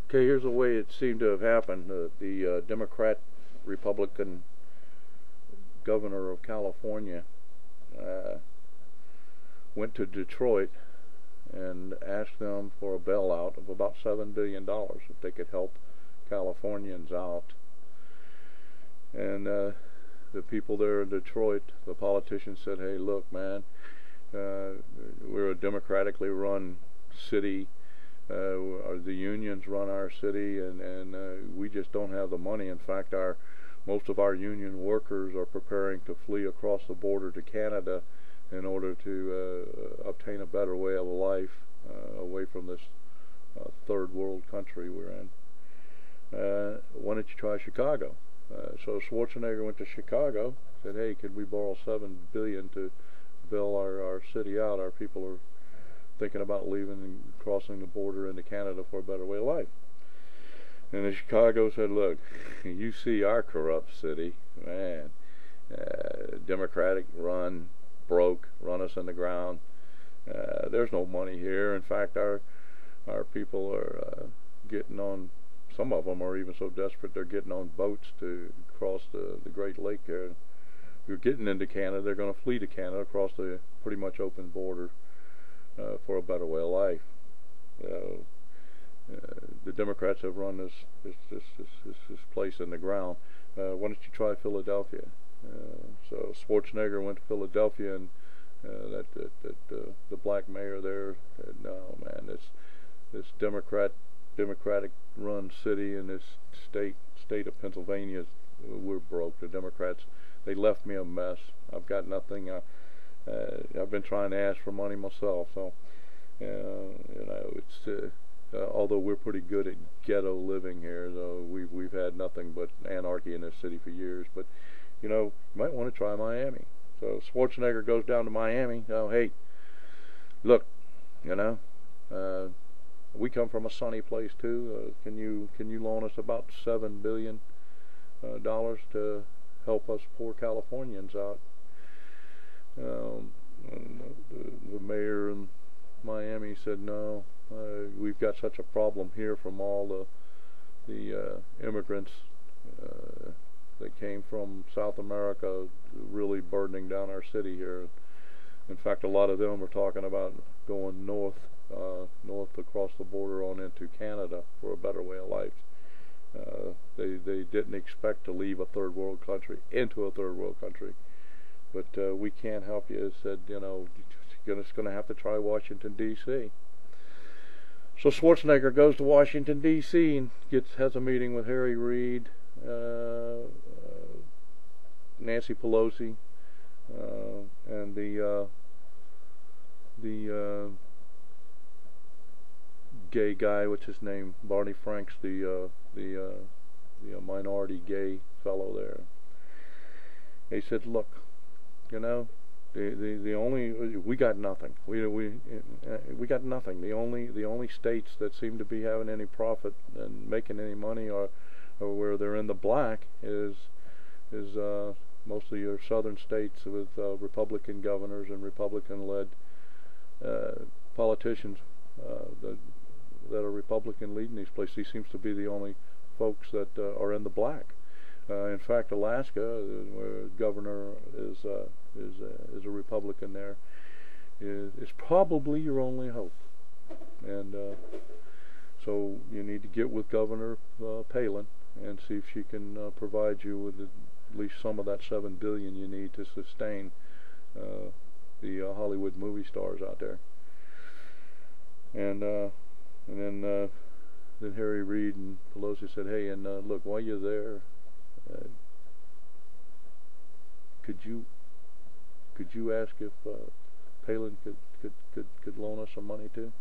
Okay, here's the way it seemed to have happened. The Democrat-Republican governor of California went to Detroit and asked them for a bailout of about $7 billion if they could help Californians out. And the people there in Detroit, the politicians said, hey, look, man, we're a democratically run city. The unions run our city, and we just don't have the money. In fact, most of our union workers are preparing to flee across the border to Canada in order to obtain a better way of life away from this third world country we're in. Why don't you try Chicago? So Schwarzenegger went to Chicago, said, hey, could we borrow $7 billion to bail our city out? Our people are thinking about leaving and crossing the border into Canada for a better way of life. And then Chicago said, look, you see our corrupt city, man, Democratic run, broke, run us in the ground. There's no money here. In fact, our people are getting on, some of them are even so desperate they're getting on boats to cross the Great Lake here. You're getting into Canada, they're going to flee to Canada across the pretty much open border for a better way of life. The Democrats have run this place in the ground. Why don't you try Philadelphia? So Schwarzenegger went to Philadelphia, and the black mayor there said, no, man, this Democratic run city in this state of Pennsylvania, we're broke. The Democrats, they left me a mess. I've got nothing. I've been trying to ask for money myself, so it's although we're pretty good at ghetto living here, though we've had nothing but anarchy in this city for years. But you might want to try Miami. So Schwarzenegger goes down to Miami. Oh, hey, look, we come from a sunny place too. Can you loan us about $7 billion to help us poor Californians out? And the mayor in Miami said, no, we've got such a problem here from all the immigrants that came from South America, really burdening down our city here. In fact, a lot of them are talking about going north across the border on into Canada for a better way of life. They didn't expect to leave a third world country into a third world country. But we can't help you. It said, it's going to have to try Washington, D.C. So Schwarzenegger goes to Washington, D.C. and has a meeting with Harry Reid, Nancy Pelosi, and the gay guy, what's his name, Barney Franks, the minority gay fellow there. He said, look, the only, we got nothing. We got nothing. The only states that seem to be having any profit and making any money or where they're in the black is mostly your southern states with Republican governors and Republican-led politicians that are Republican leading these places. He seems to be the only folks that are in the black. In fact, Alaska, where the governor is a Republican there, is probably your only hope. And so you need to get with Governor Palin and see if she can provide you with at least some of that $7 billion you need to sustain the Hollywood movie stars out there. And then Harry Reid and Pelosi said, hey, and look, while you're there, could you ask if Palin could loan us some money too?